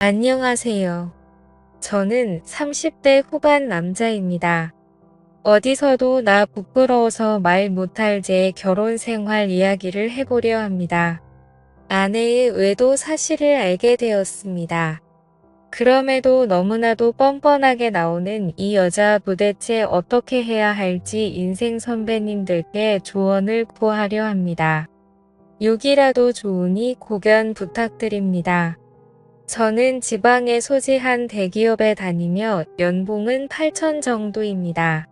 안녕하세요. 저는 30대 후반 남자입니다. 어디서도 나 부끄러워서 말 못할 제 결혼 생활 이야기를 해보려 합니다. 아내의 외도 사실을 알게 되었습니다. 그럼에도 너무나도 뻔뻔하게 나오는 이 여자 도대체 어떻게 해야 할지 인생 선배님들께 조언을 구하려 합니다. 욕이라도 좋으니 고견 부탁드립니다. 저는 지방에 소재한 대기업에 다니며 연봉은 8천 정도입니다.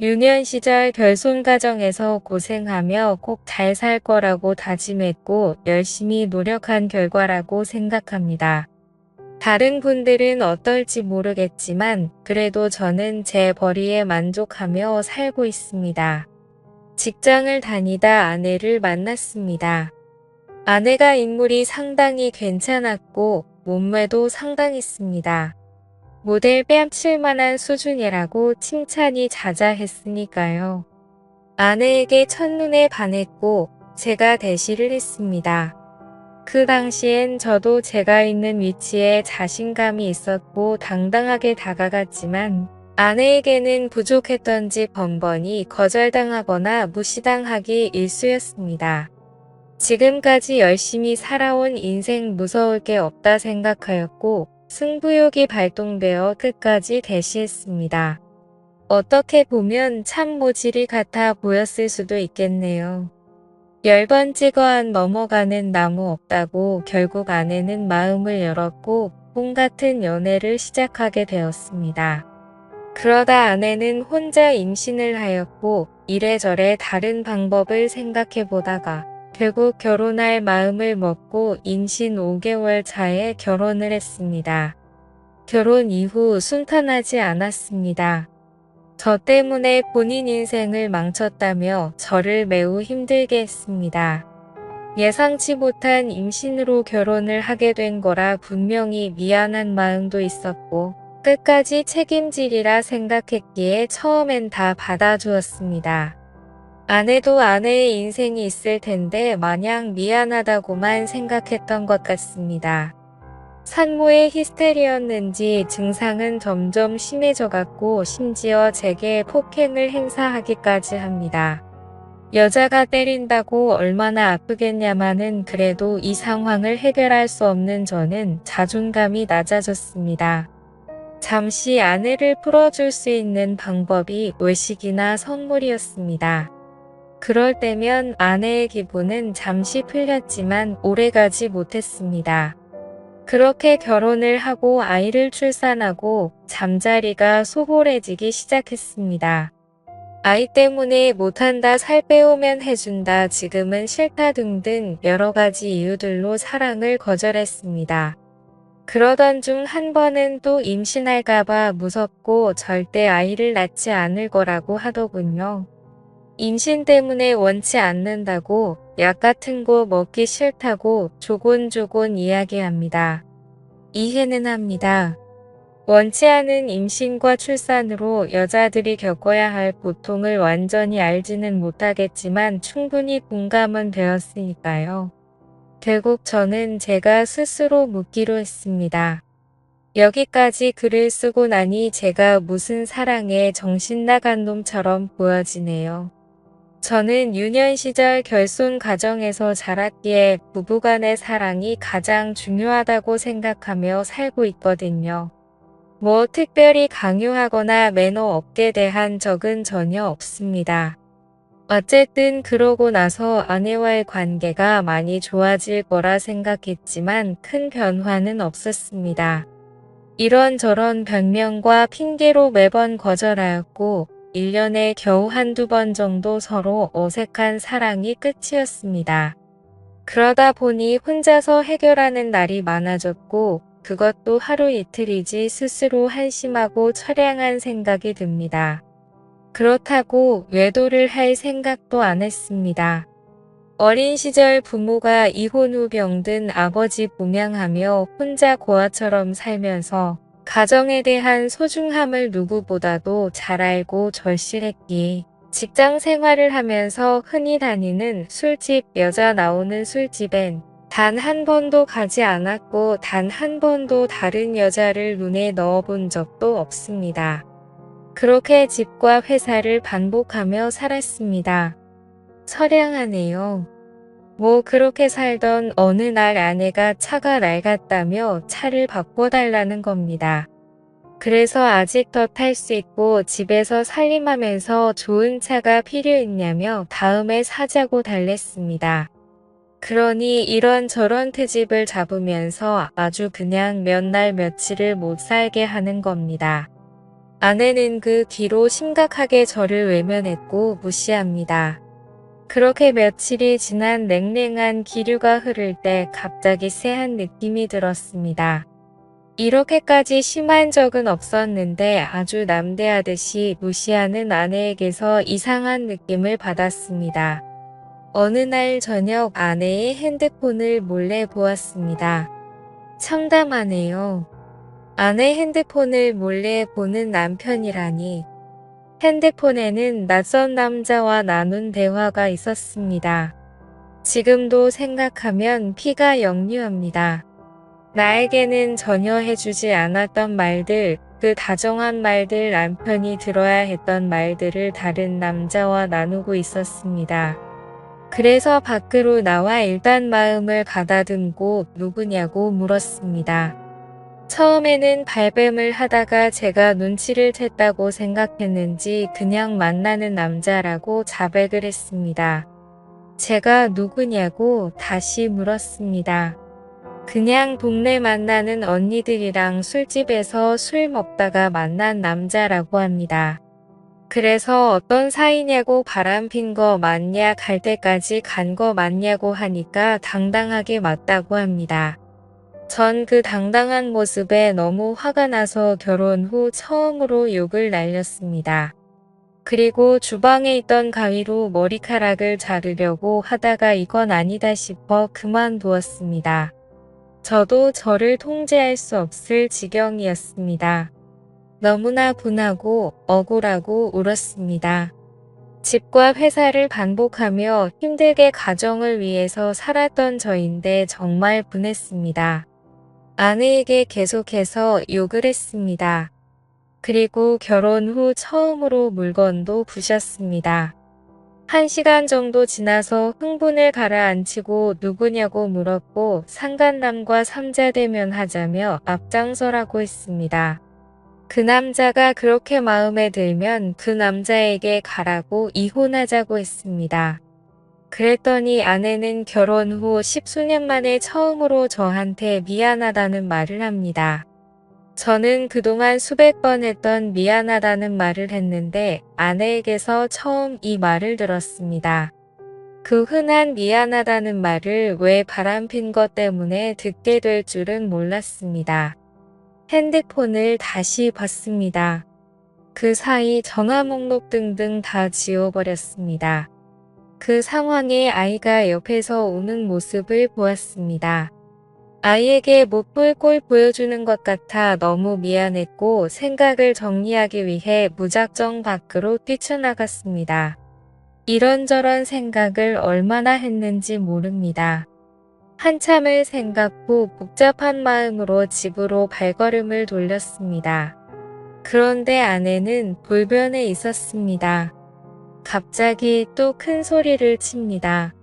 유년 시절 결손 가정에서 고생하며 꼭 잘 살 거라고 다짐했고 열심히 노력한 결과라고 생각합니다. 다른 분들은 어떨지 모르겠지만 그래도 저는 제 벌이에 만족하며 살고 있습니다. 직장을 다니다 아내를 만났습니다. 아내가 인물이 상당히 괜찮았고 몸매도 상당했습니다. 모델 뺨칠 만한 수준이라고 칭찬이 자자했으니까요. 아내에게 첫눈에 반했고 제가 대시를 했습니다. 그 당시엔 저도 제가 있는 위치에 자신감이 있었고 당당하게 다가갔지만 아내에게는 부족했던지 번번이 거절당하거나 무시당하기 일쑤였습니다. 지금까지 열심히 살아온 인생 무서울 게 없다 생각하였고 승부욕이 발동되어 끝까지 대시했습니다. 어떻게 보면 참 모질이 같아 보였을 수도 있겠네요. 10번 찍어 안 넘어가는 나무 없다고 결국 아내는 마음을 열었고 꿈 같은 연애를 시작하게 되었습니다. 그러다 아내는 혼자 임신을 하였고 이래저래 다른 방법을 생각해 보다가 결국 결혼할 마음을 먹고 임신 5개월 차에 결혼을 했습니다. 결혼 이후 순탄하지 않았습니다. 저 때문에 본인 인생을 망쳤다며 저를 매우 힘들게 했습니다. 예상치 못한 임신으로 결혼을 하게 된 거라 분명히 미안한 마음도 있었고 끝까지 책임지리라 생각했기에 처음엔 다 받아주었습니다. 아내도 아내의 인생이 있을 텐데 마냥 미안하다고만 생각했던 것 같습니다. 산모의 히스테리였는지 증상은 점점 심해져갔고 심지어 제게 폭행을 행사하기까지 합니다. 여자가 때린다고 얼마나 아프겠냐마는 그래도 이 상황을 해결할 수 없는 저는 자존감이 낮아졌습니다. 잠시 아내를 풀어줄 수 있는 방법이 외식이나 선물이었습니다. 그럴 때면 아내의 기분은 잠시 풀렸지만 오래가지 못했습니다. 그렇게 결혼을 하고 아이를 출산하고 잠자리가 소홀해지기 시작했습니다. 아이 때문에 못한다, 살 빼오면 해준다, 지금은 싫다 등등 여러 가지 이유들로 사랑을 거절했습니다. 그러던 중 한 번은 또 임신할까봐 무섭고 절대 아이를 낳지 않을 거라고 하더군요. 임신 때문에 원치 않는다고 약 같은 거 먹기 싫다고 조곤조곤 이야기합니다. 이해는 합니다. 원치 않은 임신과 출산으로 여자들이 겪어야 할 고통을 완전히 알지는 못하겠지만 충분히 공감은 되었으니까요. 결국 저는 제가 스스로 묻기로 했습니다. 여기까지 글을 쓰고 나니 제가 무슨 사랑에 정신 나간 놈처럼 보여지네요. 저는 유년 시절 결손 가정에서 자랐기에 부부간의 사랑이 가장 중요하다고 생각하며 살고 있거든요. 뭐 특별히 강요하거나 매너 없게 대한 적은 전혀 없습니다. 어쨌든 그러고 나서 아내와의 관계가 많이 좋아질 거라 생각했지만 큰 변화는 없었습니다. 이런저런 변명과 핑계로 매번 거절하였고 1년에 겨우 한두 번 정도 서로 어색한 사랑이 끝이었습니다. 그러다 보니 혼자서 해결하는 날이 많아졌고 그것도 하루 이틀이지 스스로 한심하고 처량한 생각이 듭니다. 그렇다고 외도를 할 생각도 안 했습니다. 어린 시절 부모가 이혼 후 병든 아버지 봉양하며 혼자 고아처럼 살면서 가정에 대한 소중함을 누구보다도 잘 알고 절실했기에 직장 생활을 하면서 흔히 다니는 술집, 여자 나오는 술집엔 단 한 번도 가지 않았고 단 한 번도 다른 여자를 눈에 넣어본 적도 없습니다. 그렇게 집과 회사를 반복하며 살았습니다. 처량하네요. 뭐 그렇게 살던 어느 날 아내가 차가 낡았다며 차를 바꿔달라는 겁니다. 그래서 아직 더 탈 수 있고 집에서 살림하면서 좋은 차가 필요했냐며 다음에 사자고 달랬습니다. 그러니 이런저런 트집을 잡으면서 아주 그냥 몇 날 며칠을 못 살게 하는 겁니다. 아내는 그 뒤로 심각하게 저를 외면했고 무시합니다. 그렇게 며칠이 지난 냉랭한 기류가 흐를 때 갑자기 쎄한 느낌이 들었습니다. 이렇게까지 심한 적은 없었는데 아주 남대하듯이 무시하는 아내에게서 이상한 느낌을 받았습니다. 어느 날 저녁 아내의 핸드폰을 몰래 보았습니다. 참담하네요. 아내 핸드폰을 몰래 보는 남편이라니. 핸드폰에는 낯선 남자와 나눈 대화가 있었습니다. 지금도 생각하면 피가 역류합니다. 나에게는 전혀 해주지 않았던 말들, 그 다정한 말들, 남편이 들어야 했던 말들을 다른 남자와 나누고 있었습니다. 그래서 밖으로 나와 일단 마음을 가다듬고 누구냐고 물었습니다. 처음에는 발뺌을 하다가 제가 눈치를 챘다고 생각했는지 그냥 만나는 남자라고 자백을 했습니다. 제가 누구냐고 다시 물었습니다. 그냥 동네 만나는 언니들이랑 술집에서 술 먹다가 만난 남자라고 합니다. 그래서 어떤 사이냐고 바람핀 거 맞냐 갈 때까지 간 거 맞냐고 하니까 당당하게 맞다고 합니다. 전 그 당당한 모습에 너무 화가 나서 결혼 후 처음으로 욕을 날렸습니다. 그리고 주방에 있던 가위로 머리카락을 자르려고 하다가 이건 아니다 싶어 그만두었습니다. 저도 저를 통제할 수 없을 지경이었습니다. 너무나 분하고 억울하고 울었습니다. 집과 회사를 반복하며 힘들게 가정을 위해서 살았던 저인데 정말 분했습니다. 아내에게 계속해서 욕을 했습니다. 그리고 결혼 후 처음으로 물건도 부셨습니다. 1시간 정도 지나서 흥분을 가라앉히고 누구냐고 물었고 상간남과 삼자대면 하자며 앞장서라고 했습니다. 그 남자가 그렇게 마음에 들면 그 남자에게 가라고 이혼하자고 했습니다. 그랬더니 아내는 결혼 후 10수년 만에 처음으로 저한테 미안하다는 말을 합니다. 저는 그동안 수백 번 했던 미안하다는 말을 했는데 아내에게서 처음 이 말을 들었습니다. 그 흔한 미안하다는 말을 왜 바람핀 것 때문에 듣게 될 줄은 몰랐습니다. 핸드폰을 다시 봤습니다. 그 사이 전화 목록 등등 다 지워버렸습니다. 그 상황에 아이가 옆에서 우는 모습을 보았습니다. 아이에게 못 볼 꼴 보여주는 것 같아 너무 미안했고 생각을 정리하기 위해 무작정 밖으로 뛰쳐나갔습니다. 이런저런 생각을 얼마나 했는지 모릅니다. 한참을 생각 후 복잡한 마음으로 집으로 발걸음을 돌렸습니다. 그런데 아내는 돌변에 있었습니다. 갑자기 또 큰 소리를 칩니다.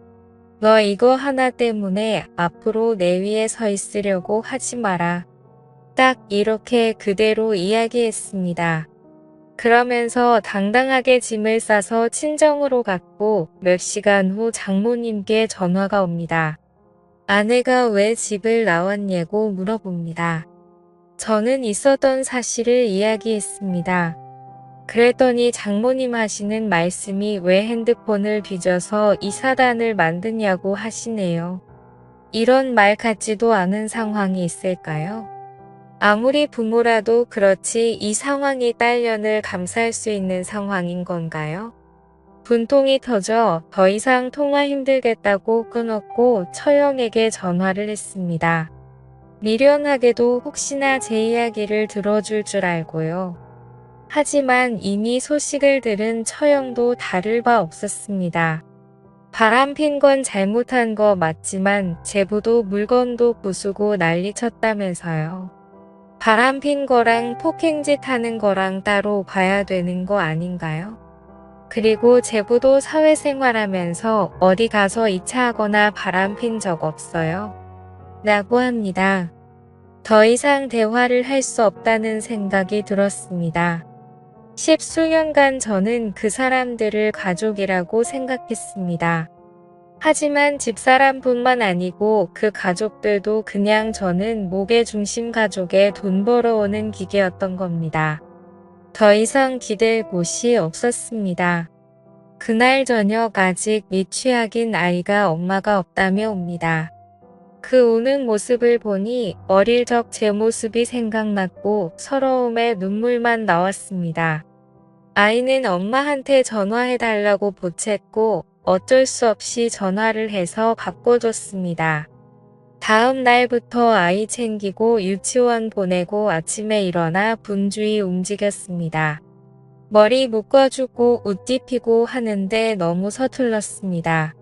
너 이거 하나 때문에 앞으로 내 위에 서 있으려고 하지 마라. 딱 이렇게 그대로 이야기했습니다. 그러면서 당당하게 짐을 싸서 친정으로 갔고 몇 시간 후 장모님께 전화가 옵니다. 아내가 왜 집을 나왔냐고 물어봅니다. 저는 있었던 사실을 이야기했습니다. 그랬더니 장모님 하시는 말씀이 왜 핸드폰을 뒤져서 이 사단을 만드냐고 하시네요. 이런 말 같지도 않은 상황이 있을까요? 아무리 부모라도 그렇지 이 상황이 딸년을 감쌀 수 있는 상황인 건가요? 분통이 터져 더 이상 통화 힘들겠다고 끊었고 처형에게 전화를 했습니다. 미련하게도 혹시나 제 이야기를 들어줄 줄 알고요. 하지만 이미 소식을 들은 처형도 다를 바 없었습니다. 바람핀 건 잘못한 거 맞지만 제부도 물건도 부수고 난리 쳤다면서요. 바람핀 거랑 폭행짓 하는 거랑 따로 봐야 되는 거 아닌가요? 그리고 제부도 사회생활하면서 어디 가서 2차 하거나 바람핀 적 없어요. 라고 합니다. 더 이상 대화를 할 수 없다는 생각이 들었습니다. 10수년간 저는 그 사람들을 가족이라고 생각했습니다. 하지만 집사람뿐만 아니고 그 가족들도 그냥 저는 목의 중심 가족에 돈 벌어오는 기계였던 겁니다. 더 이상 기댈 곳이 없었습니다. 그날 저녁 아직 미취학인 아이가 엄마가 없다며 옵니다. 그 우는 모습을 보니 어릴 적 제 모습이 생각났고 서러움에 눈물만 나왔습니다. 아이는 엄마한테 전화해달라고 보챘고 어쩔 수 없이 전화를 해서 바꿔줬습니다. 다음 날부터 아이 챙기고 유치원 보내고 아침에 일어나 분주히 움직였습니다. 머리 묶어주고 옷 입히고 하는데 너무 서툴렀습니다.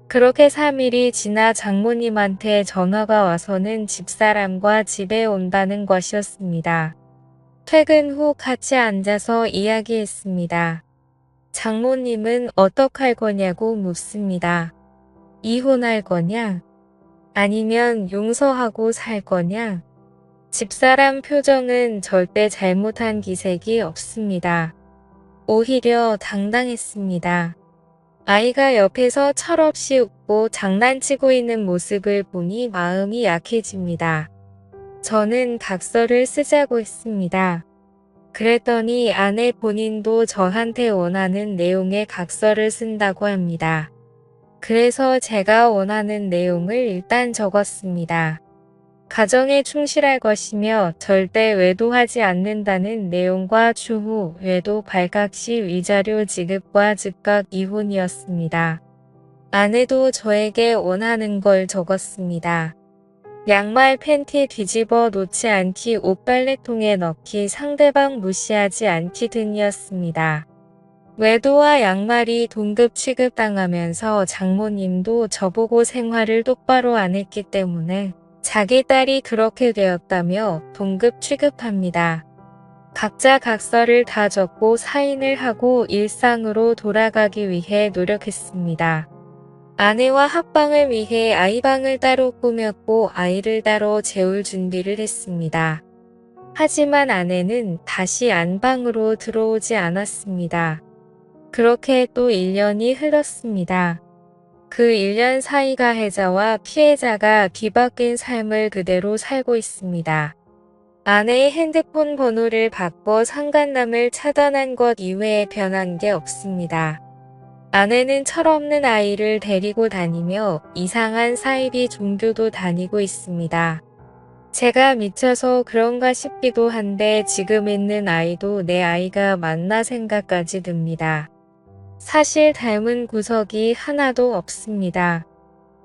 그렇게 3일이 지나 장모님한테 전화가 와서는 집사람과 집에 온다는 것이었습니다. 퇴근 후 같이 앉아서 이야기했습니다. 장모님은 어떡할 거냐고 묻습니다. 이혼할 거냐? 아니면 용서하고 살 거냐? 집사람 표정은 절대 잘못한 기색이 없습니다. 오히려 당당했습니다. 아이가 옆에서 철없이 웃고 장난치고 있는 모습을 보니 마음이 약해집니다. 저는 각서를 쓰자고 했습니다. 그랬더니 아내 본인도 저한테 원하는 내용의 각서를 쓴다고 합니다. 그래서 제가 원하는 내용을 일단 적었습니다. 가정에 충실할 것이며 절대 외도하지 않는다는 내용과 추후 외도 발각 시 위자료 지급과 즉각 이혼이었습니다. 아내도 저에게 원하는 걸 적었습니다. 양말 팬티 뒤집어 놓지 않기, 옷 빨래통에 넣기, 상대방 무시하지 않기 등이었습니다. 외도와 양말이 동급 취급당하면서 장모님도 저보고 생활을 똑바로 안 했기 때문에 자기 딸이 그렇게 되었다며 동급 취급합니다. 각자 각서를 다 적고 사인을 하고 일상으로 돌아가기 위해 노력했습니다. 아내와 합방을 위해 아이방을 따로 꾸몄고 아이를 따로 재울 준비를 했습니다. 하지만 아내는 다시 안방으로 들어오지 않았습니다. 그렇게 또 1년이 흘렀습니다. 그 1년 사이 가해자와 피해자가 뒤바뀐 삶을 그대로 살고 있습니다. 아내의 핸드폰 번호를 바꿔 상간남을 차단한 것 이외에 변한 게 없습니다. 아내는 철없는 아이를 데리고 다니며 이상한 사이비 종교도 다니고 있습니다. 제가 미쳐서 그런가 싶기도 한데 지금 있는 아이도 내 아이가 맞나 생각까지 듭니다. 사실 닮은 구석이 하나도 없습니다.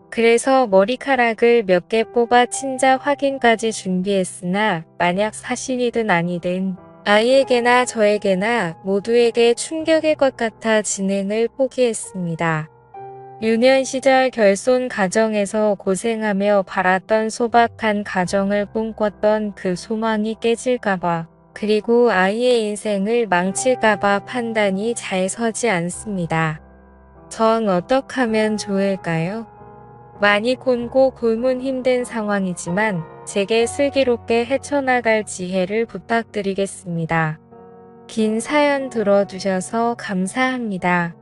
그래서 머리카락을 몇 개 뽑아 친자 확인까지 준비했으나 만약 사실이든 아니든 아이에게나 저에게나 모두에게 충격일 것 같아 진행을 포기했습니다. 유년 시절 결손 가정에서 고생하며 바랐던 소박한 가정을 꿈꿨던 그 소망이 깨질까봐, 그리고 아이의 인생을 망칠까봐 판단이 잘 서지 않습니다. 전 어떻게 하면 좋을까요? 많이 곤고 굶은 힘든 상황이지만 제게 슬기롭게 헤쳐나갈 지혜를 부탁드리겠습니다. 긴 사연 들어주셔서 감사합니다.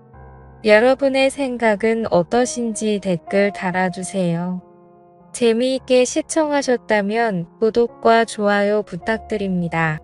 여러분의 생각은 어떠신지 댓글 달아주세요. 재미있게 시청하셨다면 구독과 좋아요 부탁드립니다.